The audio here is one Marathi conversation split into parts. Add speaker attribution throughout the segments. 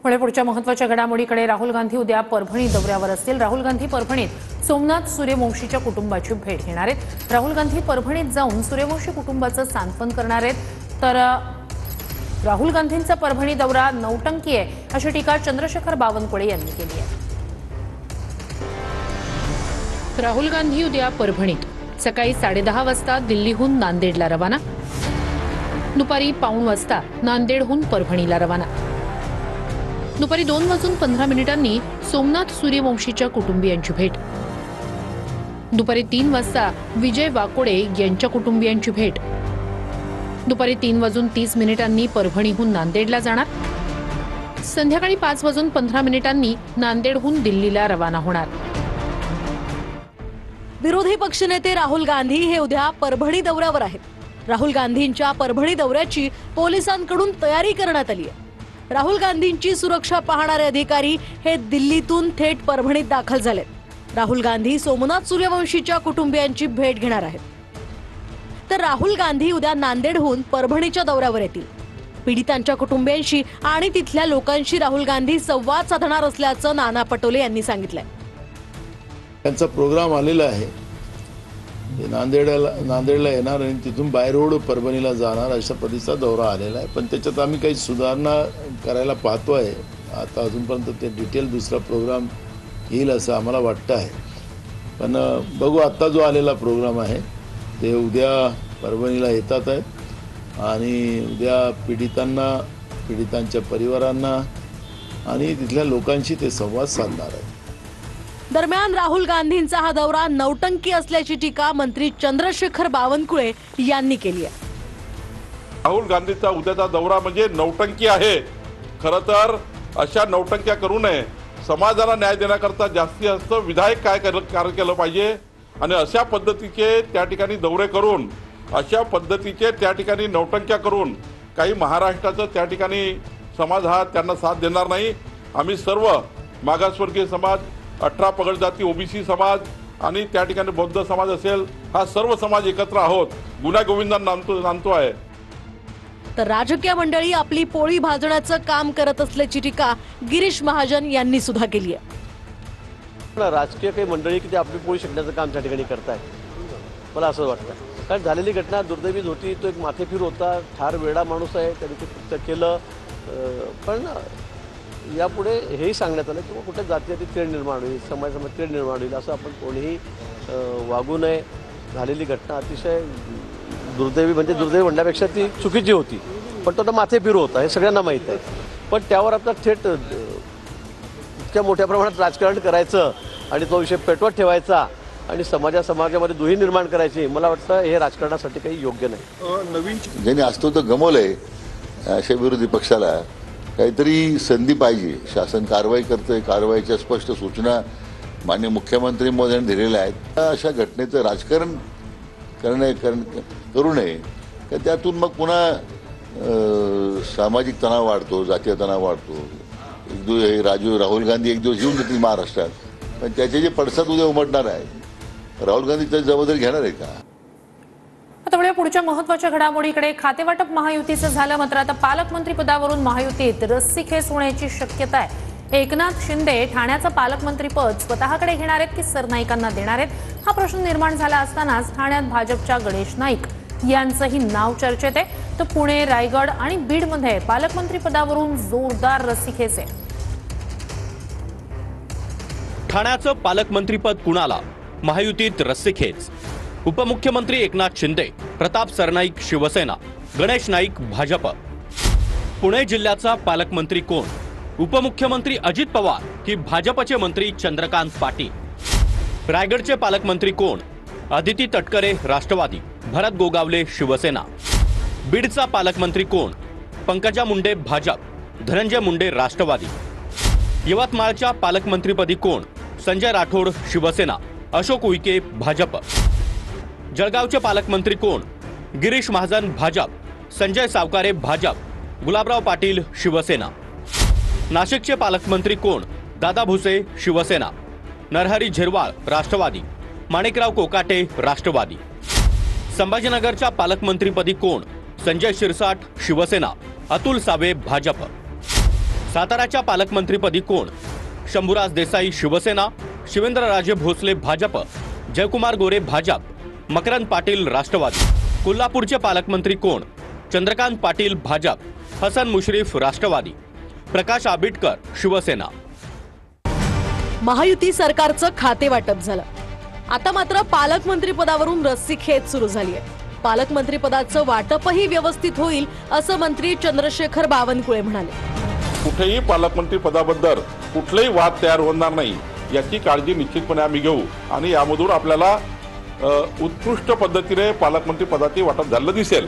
Speaker 1: पुढच्या महत्त्वाच्या घडामोडीकडे राहुल गांधी उद्या परभणी दौऱ्यावर असतील। राहुल गांधी परभणीत सोमनाथ सूर्यवंशीच्या कुटुंबाची भेट घेणार आहेत। राहुल गांधी परभणीत जाऊन सूर्यवंशी कुटुंबाचं सांत्वन करणार आहेत। तर राहुल गांधींचा परभणी दौरा नौटंकी आहे अशी टीका चंद्रशेखर बावनकुळे यांनी केली आहे। राहुल गांधी उद्या परभणीत सकाळी 10:30 वाजता दिल्लीहून नांदेडला रवाना, दुपारी 1:15 वाजता नांदेडहून परभणीला रवाना, दुपारी 2:15 सोमनाथ सूर्यवंशीच्या कुटुंबियांची भेट, दुपारी 3 वाजता विजय वाकोडे यांच्या कुटुंबियांची भेट, दुपारी 3:30 परभणीहून नांदेडला जाणार, संध्याकाळी 5:15 नांदेडहून दिल्लीला रवाना होणार।
Speaker 2: विरोधी पक्षनेते राहुल गांधी हे उद्या परभणी दौऱ्यावर आहेत। राहुल गांधींच्या परभणी दौऱ्याची पोलिसांकडून तयारी करण्यात आली आहे। राहुल गांधींची सुरक्षा पाहणारे अधिकारी हे दिल्लीतून थेट परभणीत दाखल झालेत। राहुल गांधी सोमनाथ सूर्यवंशीच्या कुटुंबियांची भेट घेणार आहेत। तर राहुल गांधी उद्या नांदेडहून परभणीच्या दौऱ्यावर येतील। पीडितांच्या कुटुंबियांशी आणि तिथल्या लोकांशी राहुल गांधी संवाद साधणार असल्याचं नाना पटोले यांनी सांगितलंय।
Speaker 3: त्यांचा प्रोग्राम आलेला आहे, नांदेडला येणार आणि तिथून बाय रोड परभणीला जाणार अशा पद्धतीचा दौरा आलेला आहे। पण त्याच्यात आम्ही काही सुधारणा करायला पाहतोय। आता अजूनपर्यंत ते डिटेल दुसरा प्रोग्राम येईल असं आम्हाला वाटतं आहे। पण बघू, आत्ता जो आलेला प्रोग्राम आहे ते उद्या परभणीला येतात आहे आणि उद्या पीडितांच्या परिवारांना आणि तिथल्या लोकांशी ते संवाद साधणार आहे।
Speaker 2: दरम्यान राहुल गांधींचा हा दौरा नौटंकी असल्याची टीका मंत्री चंद्रशेखर बावनकुळे यांनी केली आहे।
Speaker 4: राहुल गांधीचा उद्याचा दौरा म्हणजे नौटंकी आहे। खरं तर अशा नौटंक्या करू नये। समाजाला न्याय देण्याकरता जास्तीत जास्त विधायक काय कार्य केलं पाहिजे आणि अशा पद्धतीचे त्या ठिकाणी दौरे करून, अशा पद्धतीचे त्या ठिकाणी नौटंक्या करून काही महाराष्ट्राचं त्या ठिकाणी समाज हा त्यांना साथ देणार नाही। आम्ही सर्व मागासवर्गीय समाज, 18 पगड जाती ओबीसी समाज आणि त्या ठिकाणी बौद्ध समाज असेल, हा सर्व समाज एकत्र आहोत, गुन्हा गोविंदांना नांदतो आहे।
Speaker 2: तर राजकीय मंडळी आपली पोळी भाजण्याचं काम करत असल्याची टीका गिरीश महाजन यांनी सुद्धा केली आहे।
Speaker 5: राजकीय काही मंडळी की ते आपली पोळी शेकण्याचं काम त्या ठिकाणी करतायत मला असं वाटतं। कारण झालेली घटना दुर्दैवी होती। तो एक माथेफिर होता, ठार वेडा माणूस आहे, त्यांनी ते कृत्य केलं। पण यापुढे हेही सांगण्यात आलं की कुठे जातीयाती तेढ निर्माण होईल, समाजामध्ये तेढ निर्माण होईल असं आपण कोणीही वागू नये। झालेली घटना अतिशय दुर्दैवी, म्हणजे दुर्दैवी म्हणण्यापेक्षा ती चुकीची होती, पण तो माथेफिर होता हे सगळ्यांना माहीत आहे। पण त्यावर आता थेट इतक्या मोठ्या प्रमाणात राजकारण करायचं आणि तो विषय पेटवत ठेवायचा आणि समाजामध्ये दुही निर्माण करायची, मला वाटतं हे राजकारणासाठी काही योग्य नाही।
Speaker 6: नवीन ज्यांनी अस्तित्व गमावलंय अशा विरोधी पक्षाला काहीतरी संधी पाहिजे। शासन कारवाई करतंय, कारवाईच्या स्पष्ट सूचना माननीय मुख्यमंत्री महोदयांनी दिलेल्या आहेत। अशा घटनेचं राजकारण करू नये, तर त्यातून मग पुन्हा सामाजिक तणाव वाढतो, जातीय तणाव वाढतो। राहुल गांधी एक दिवस येऊन जातील महाराष्ट्रात, पण त्याचे जे पडसाद उद्या उमटणार आहे, राहुल गांधी त्याची जबाबदारी घेणार आहे का?
Speaker 1: आता पुढच्या महत्त्वाच्या घडामोडीकडे, खातेवाटप महायुतीचं झालं, मात्र आता पालकमंत्री पदावरून महायुतीत रस्सीखेच होण्याची शक्यता आहे। एकनाथ शिंदे ठाण्याचं पालकमंत्रीपद स्वतःकडे घेणार आहेत की सरनाईकांना देणार आहेत, हा प्रश्न निर्माण झाला असतानाच ठाण्यात भाजपच्या गणेश नाईक यांचंही नाव चर्चेत आहे। तर पुणे, रायगड आणि बीडमध्ये पालकमंत्री पदावरून जोरदार रस्सीखेच आहे।
Speaker 7: ठाण्याचं पालकमंत्रीपद कुणाला? महायुतीत रस्सीखेच। उपमुख्यमंत्री एकनाथ शिंदे, प्रताप सरनाईक शिवसेना, गणेश नाईक भाजप। पुणे जिल्ह्याचा पालकमंत्री कोण? उपमुख्यमंत्री अजित पवार की भाजपचे मंत्री चंद्रकांत पाटील? रायगडचे पालकमंत्री कोण? अदिती तटकरे राष्ट्रवादी, भरत गोगावले शिवसेना। बीडचा पालकमंत्री कोण? पंकजा मुंडे भाजप, धनंजय मुंडे राष्ट्रवादी। यवतमाळच्या पालकमंत्रीपदी कोण? संजय राठोड शिवसेना, अशोक उईके भाजप। जळगावचे पालकमंत्री कोण? गिरीश महाजन भाजप, संजय सावकारे भाजप, गुलाबराव पाटील शिवसेना। नाशिकचे पालकमंत्री कोण? दादा भुसे शिवसेना, नरहरी झिरवाळ राष्ट्रवादी, माणिकराव कोकाटे राष्ट्रवादी। संभाजीनगरच्या पालकमंत्रीपदी कोण? संजय शिरसाट शिवसेना, अतुल सावे भाजप। साताऱ्याच्या पालकमंत्रीपदी कोण? शंभूराज देसाई शिवसेना, शिवेंद्रराजे भोसले भाजप, जयकुमार गोरे भाजप, मकरंद पाटील राष्ट्रवादी. कोल्हापूरचे पालकमंत्री कोण? चंद्रकांत पाटील भाजप, हसन मुश्रीफ राष्ट्रवादी, प्रकाश आबिटकर शिवसेना.
Speaker 2: महायुती सरकारचं खाते वाटप झालं. आता मात्र पालकमंत्री पदावरून रस्सीखेच सुरू झाली आहे. पालकमंत्री पदाचं वाटपही व्यवस्थित होईल असं मंत्री चंद्रशेखर बावनकुळे म्हणाले.
Speaker 4: कुठेही पालकमंत्री पदाबद्दल कुठलेही वाद तयार होणार नाही याची काळजी निश्चितपणे आम्ही घेऊ आणि यामधून आपल्याला उत्कृष्ट पद्धतीने पालकमंत्री पदाचे वाटप झालं दिसेल.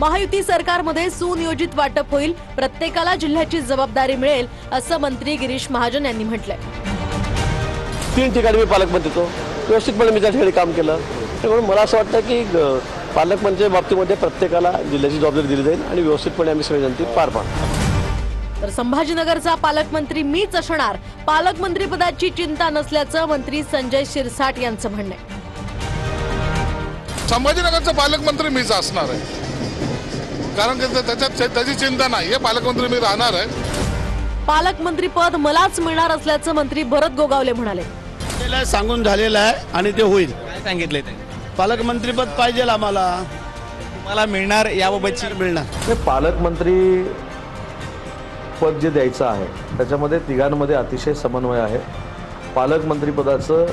Speaker 2: महायुती सरकारमध्ये सुनियोजित वाटप होईल, प्रत्येकाला जिल्ह्याची जबाबदारी मिळेल असं मंत्री गिरीश महाजन यांनी म्हटलंय.
Speaker 5: 3 ठिकाणी मी पालकमंत्री होतो, व्यवस्थितपणे मी त्या ठिकाणी काम केलं. त्यामुळे मला असं वाटतं की पालकमंत्री बाबतीमध्ये प्रत्येकाला जिल्ह्याची जबाबदारी दिली जाईल आणि व्यवस्थितपणे आम्ही सगळ्यांनी ती पार पाडू.
Speaker 2: तर संभाजीनगरचा पालकमंत्री मीच असणार, पालकमंत्री पदाची चिंता नसल्याचं मंत्री संजय शिरसाट यांचं म्हणणं आहे.
Speaker 8: संभाजीनगरचा पालकमंत्री मीच असणार आहे, कारण त्याच्यात त्याची चिंता नाही, हे पालकमंत्री मी राहणार आहे.
Speaker 2: पालकमंत्री पद मलाच मिळणार असल्याचं मंत्री भरत गोगावले म्हणाले.
Speaker 9: सांगून झालेलं आहे आणि ते होईल. काय सांगितले ते? पालकमंत्री पद पाहिजे आम्हाला, तुम्हाला मिळणार, याबाबतची मिळणार.
Speaker 5: हे पालकमंत्री पद जे द्यायचं आहे त्याच्यामध्ये तिघांमध्ये अतिशय समन्वय आहे. पालकमंत्री पदाचं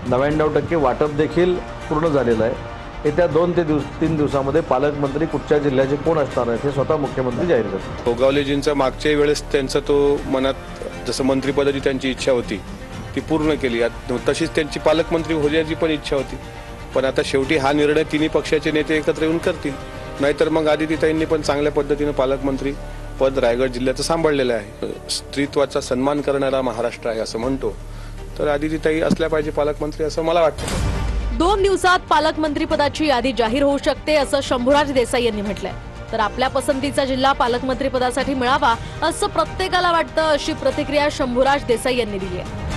Speaker 5: 99% वाटप देखील पूर्ण झालेलं आहे. येत्या 2 ते 3 दिवसामध्ये पालकमंत्री कुठच्या जिल्ह्याचे कोण असणार आहेत हे स्वतः मुख्यमंत्री जाहीर करतात.
Speaker 10: गोगावलेजींचा मागच्या वेळेस त्यांचा तो मनात जसं मंत्रिपदाची त्यांची इच्छा होती ती पूर्ण केली, तशीच त्यांची पालकमंत्री होण्याची पण इच्छा होती. पण आता शेवटी हा निर्णय तिन्ही पक्षाचे नेते एकत्र येऊन करतील. नाहीतर मग आदितीताईंनी पण चांगल्या पद्धतीनं पालकमंत्री पद रायगड जिल्ह्याचं सांभाळलेलं आहे. स्त्रीत्वाचा सन्मान करणारा महाराष्ट्र आहे असं म्हणतो, तर आदितीताई असल्या पाहिजे पालकमंत्री असं मला वाटतं.
Speaker 2: 2 दिवसात पालकमंत्री पदाची यादी जाहीर होऊ शकते असं शंभूराज देसाई यांनी म्हटलंय. तर आपल्या पसंतीचा जिल्हा पालकमंत्री पदासाठी मिळावा असं प्रत्येकाला वाटतं, अशी प्रतिक्रिया शंभूराज देसाई यांनी दिली आहे.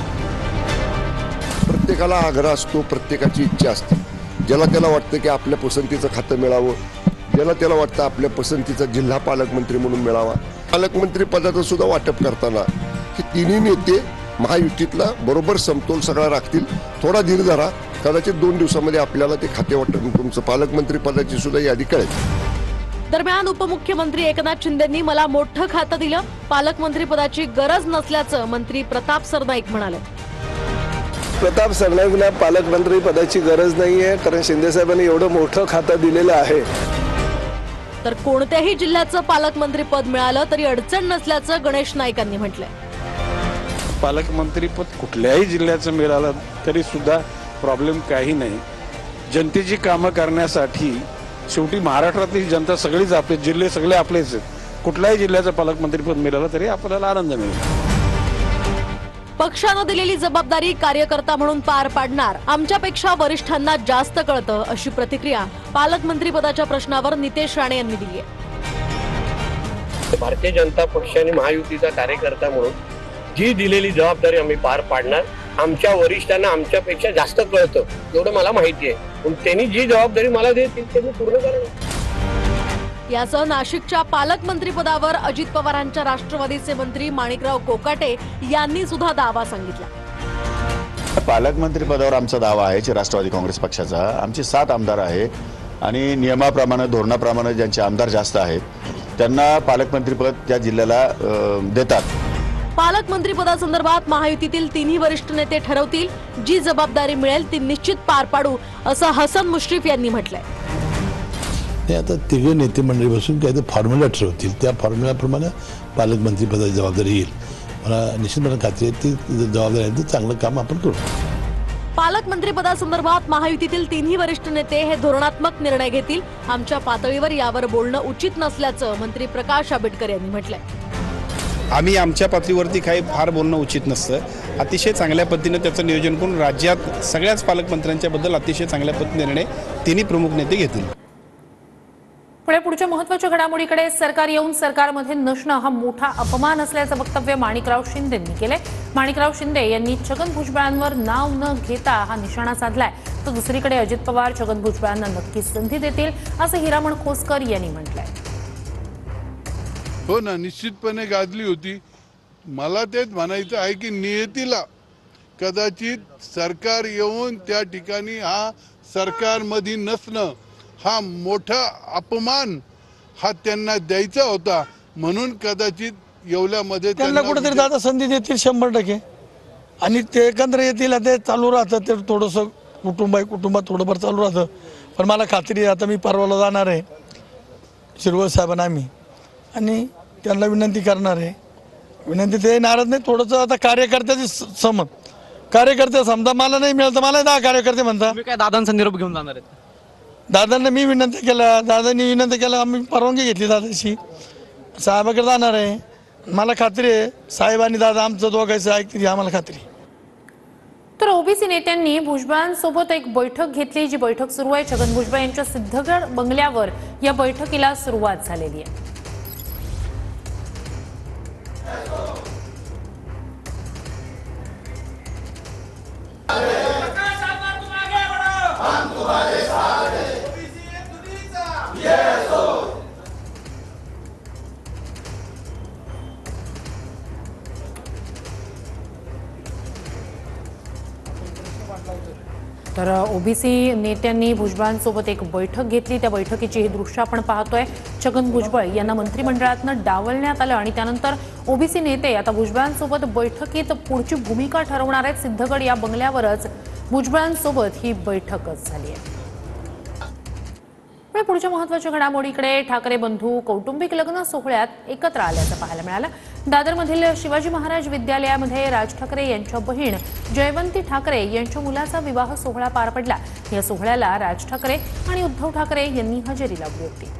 Speaker 11: प्रत्येकाला आग्रह असतो, प्रत्येकाची इच्छा असते. ज्याला त्याला वाटतं की आपल्या पसंतीचं खातं मिळावं, ज्याला त्याला वाटतं आपल्या पसंतीचा जिल्हा पालकमंत्री म्हणून मिळावा. पालकमंत्री पदाचं सुद्धा वाटप करताना हे तिन्ही नेते महायुतीतला बरोबर समतोल सगळा राखतील. थोडा धीर धरा, कदाचित 2 दिवसामध्ये आपल्याला ते खाते वाटप तुमचं पालकमंत्री पदाची सुद्धा यादी कळेल.
Speaker 2: दरम्यान उपमुख्यमंत्री एकनाथ शिंदेंनी मला मोठं खातं दिलं, पालकमंत्री पदाची गरज नसल्याचं मंत्री प्रताप सरनाईक म्हणाले.
Speaker 12: प्रताप सरनाईकला पालकमंत्री पदाची गरज नाहीये, कारण शिंदे साहेबांनी एवढं मोठं खातं दिलेलं आहे.
Speaker 2: तर कोणत्याही जिल्ह्याचं पालकमंत्री पद मिळालं तरी अडचण नसल्याचं गणेश नाईकांनी म्हटलंय.
Speaker 13: पालकमंत्री पद कुठल्याही जिल्ह्याचं मिळालं तरी सुद्धा प्रॉब्लेम काही नाही. जनतेची कामं करण्यासाठी शेवटी महाराष्ट्रातली जनता सगळीच आपले, जिल्हे सगळे आपलेच आहेत. कुठल्याही जिल्ह्याचं पालकमंत्री पद मिळालं तरी आपल्याला आनंद मिळेल.
Speaker 2: पक्षानं दिलेली जबाबदारी कार्यकर्ता म्हणून पार पाडणार, आमच्यापेक्षा वरिष्ठांना जास्त कळतं, अशी प्रतिक्रिया पालकमंत्री पदाच्या प्रश्नावर नितेश राणे यांनी दिली आहे.
Speaker 14: भारतीय जनता पक्ष आणि महायुतीचा कार्यकर्ता म्हणून जी दिलेली जबाबदारी आम्ही पार पाडणार. आमच्या वरिष्ठांना आमच्यापेक्षा जास्त कळतं एवढं मला माहिती आहे, पण त्यांनी जी जबाबदारी मला देतील ते मी पूर्ण करणार.
Speaker 2: यासह नाशिकच्या पालकमंत्री पदावर अजित पवारांच्या राष्ट्रवादीचे मंत्री माणिकराव कोकाटे यांनी सुद्धा दावा सांगितला.
Speaker 15: पालकमंत्री पदावर आमचा दावा आहे राष्ट्रवादी काँग्रेस पक्षाचा. आमचे 7 आमदार आहेत आणि नियमाप्रमाणे धोरणाप्रमाणे ज्यांचे आमदार जास्त आहेत त्यांना पालकमंत्री पद त्या जिल्ह्याला देतात.
Speaker 2: पालकमंत्री पदासंदर्भात महायुतीतील तिन्ही वरिष्ठ नेते ठरवतील, जी जबाबदारी मिळेल ती निश्चित पार पाडू असं हसन मुश्रीफ यांनी म्हटलंय.
Speaker 16: ते आता तिघे नेते मंडळी बसून काही फॉर्म्युला ठरवतील, त्या फॉर्म्युलाप्रमाणे पालकमंत्री पदाची जबाबदारी येईल. मला निश्चितपणे खात्री आहे ती जबाबदारी आहे, चांगलं काम आपण करू.
Speaker 2: पालकमंत्री पदासंदर्भात महायुतीतील तिन्ही वरिष्ठ नेते हे धोरणात्मक निर्णय घेतील. आमच्या पातळीवर यावर बोलणं उचित नसल्याचं मंत्री प्रकाश आबिटकर यांनी म्हटलंय.
Speaker 9: आम्ही आमच्या पातळीवरती काही फार बोलणं उचित नसतं. अतिशय चांगल्या पद्धतीने त्याचं नियोजन करून राज्यात सगळ्याच पालकमंत्र्यांच्या बद्दल अतिशय चांगल्या पद्धतीने निर्णय तिन्ही प्रमुख नेते घेतील.
Speaker 1: पुढच्या महत्त्वाच्या घडामोडीकडे. सरकार येऊन सरकारमध्ये नसणं हा मोठा अपमान असल्याचं वक्तव्य माणिकराव शिंदेंनी केले. माणिकराव शिंदे यांनी छगन भुजबळांवर नाव न घेता हा निशाणा साधलाय. तर दुसरीकडे अजित पवार छगन भुजबळांना नक्कीच संधी देतील असं हिरामण खोसकर यांनी म्हटलंय.
Speaker 8: हो ना, निश्चितपणे गाजली होती. मला तेच म्हणायचं आहे की नियतीला कदाचित सरकार येऊन त्या ठिकाणी हा सरकारमध्ये नसणं हा मोठा अपमान हा त्यांना द्यायचा होता, म्हणून कदाचित येवल्यामध्ये
Speaker 17: त्यांना कुठेतरी दादा संधी देतील 100%. आणि ते एकत्र येतील. ते चालू राहतं, ते थोडंसं कुटुंबात थोडंफार चालू राहतं. पण मला खात्री आहे आता मी परवाला जाणार आहे शिरवळ साहेबांना आम्ही, आणि त्यांना विनंती करणार आहे. विनंती ते नाराज नाही, थोडंसं आता कार्यकर्त्याची कार्यकर्ते समजा मला नाही मिळालं तर मला 10 कार्यकर्ते म्हणतात.
Speaker 18: काय दादांचा निरोप घेऊन जाणार आहेत?
Speaker 17: दादांना मी विनंती केलं, दादांनी विनंती केलं, आम्ही परवानगी घेतली दादाशी, साहेबाकडे जाणार आहे. मला खात्री आहे साहेब आणि दादा आमचं दोघांचं ऐकतील, आम्हाला खात्री.
Speaker 1: तर ओबीसी नेत्यांनी भुजबळांसोबत एक बैठक घेतली, जी बैठक सुरू आहे छगन भुजबळ यांच्या सिद्धगड बंगल्यावर. या बैठकीला सुरुवात झालेली आहे. तर ओबीसी नेत्यांनी भुजबळांसोबत एक बैठक घेतली. त्या बैठकीची ही दृश्य आपण पाहतोय. छगन भुजबळ यांना मंत्रिमंडळातनं डावलण्यात आलं आणि त्यानंतर ओबीसी नेते आता भुजबळांसोबत बैठकीत पुढची भूमिका ठरवणार आहेत. सिद्धगड या बंगल्यावरच भुजबळांसोबत ही बैठकच झाली आहे. पुढच्या महत्त्वाच्या घडामोडीकडे ठाकरे बंधू कौटुंबिक लग्न सोहळ्यात एकत्र आल्याचं पाहायला मिळालं. दादरमधील शिवाजी महाराज विद्यालयामध्ये राज ठाकरे यांच्या बहीण जयवंती ठाकरे यांच्या मुलाचा विवाह सोहळा पार पडला. या सोहळ्याला राज ठाकरे आणि उद्धव ठाकरे यांनी हजेरी लावली होती.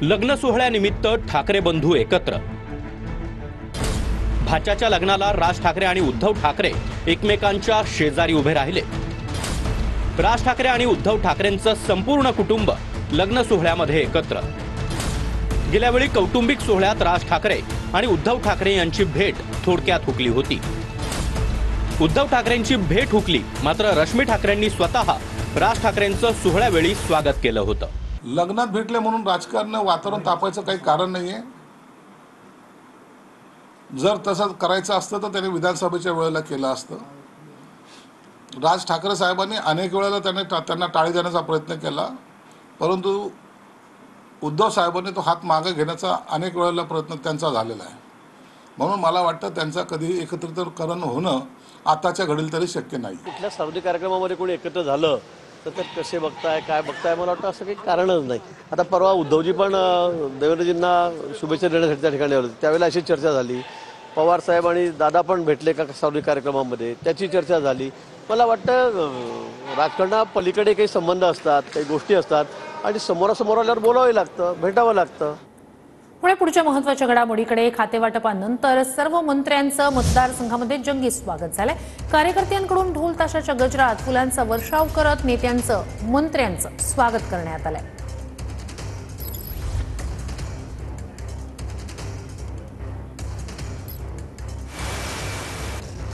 Speaker 7: लग्न सोहळ्यानिमित्त ठाकरे बंधू एकत्र. भाच्याच्या लग्नाला राज ठाकरे आणि उद्धव ठाकरे एकमेकांच्या शेजारी उभे राहिले. राज ठाकरे आणि उद्धव ठाकरेंचं संपूर्ण कुटुंब लग्न सोहळ्यामध्ये एकत्र. गेल्या वेळी कौटुंबिक सोहळ्यात राज ठाकरे आणि उद्धव ठाकरे यांची भेट थोडक्यात हुकली होती. उद्धव ठाकरेंची भेट हुकली, मात्र रश्मी ठाकरेंनी स्वतः राज ठाकरेंचं सोहळ्यावेळी स्वागत केलं होतं.
Speaker 8: लग्नात भेटले म्हणून राजकारण वातावरण तापायचं काही कारण नाहीये. जर तसं करायचं असतं तर त्यांनी विधानसभेच्या वेळेला केलं असतं. राज ठाकरे साहेबांनी अनेक वेळेला त्यांना टाळी देण्याचा प्रयत्न केला, परंतु उद्धव साहेबांनी तो हात मागे घेण्याचा अनेक वेळेला प्रयत्न त्यांचा झालेला आहे. म्हणून मला वाटतं त्यांचा कधी एकत्रितकरण होणं आताच्या घडीला तरी शक्य नाही.
Speaker 5: कुठल्या सार्वजनिक कार्यक्रमामध्ये कोणी एकत्र झालं तर कसे बघताय काय बघताय, मला वाटतं असं काही कारणच नाही. आता परवा उद्धवजी पण देवेंद्रजींना शुभेच्छा देण्यासाठी त्या ठिकाणी आले होते, त्यावेळेला अशी चर्चा झाली. पवार साहेब आणि दादा पण भेटले का सार्वजनिक कार्यक्रमामध्ये, त्याची चर्चा झाली. मला वाटतं राजकारणात पलीकडे काही संबंध असतात, काही गोष्टी असतात आणि समोरासमोर आल्यावर बोलावं लागतं, भेटावं लागतं.
Speaker 1: पुढच्या महत्त्वाच्या घडामोडीकडे खातेवाटपानंतर सर्व मंत्र्यांचं मतदारसंघामध्ये जंगी स्वागत झालंय. कार्यकर्त्यांकडून ढोल ताशाच्या गजरात फुलांचा वर्षाव करत नेत्यांचं मंत्र्यांचं स्वागत करण्यात आलंय.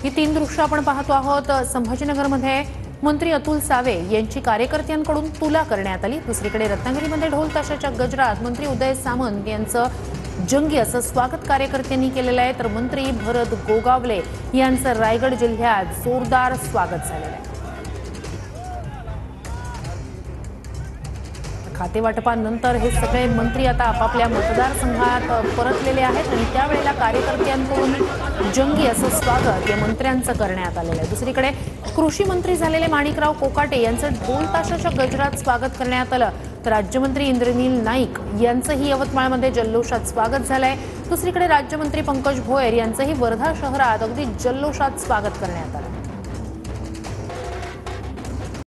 Speaker 1: ही 3 दृश्य आपण पाहतो आहोत. संभाजीनगरमध्ये मंत्री अतुल सावे यांची कार्यकर्त्यांकडून तुला करण्यात आली. दुसरीकडे रत्नागिरीमध्ये ढोल ताशाच्या गजरात मंत्री उदय सामंत यांचं जंगी असं स्वागत कार्यकर्त्यांनी केलेलं आहे. तर मंत्री भरत गोगावले यांचं रायगड जिल्ह्यात जोरदार स्वागत झालेलं आहे. खातेवाटपानंतर हे सगळे मंत्री आता आपापल्या मतदारसंघात परतलेले आहेत आणि त्यावेळेला कार्यकर्त्यांकडून जंगी असं स्वागत या मंत्र्यांचं करण्यात आलेलं आहे. दुसरीकडे कृषी मंत्री झालेले माणिकराव कोकाटे यांचं ढोल ताशाच्या गजरात स्वागत करण्यात आलं. तर राज्यमंत्री इंद्रनील नाईक यांचंही यवतमाळमध्ये जल्लोषात स्वागत झालंय. दुसरीकडे राज्यमंत्री पंकज भोयर यांचंही वर्धा शहरात अगदी जल्लोषात स्वागत करण्यात आलं.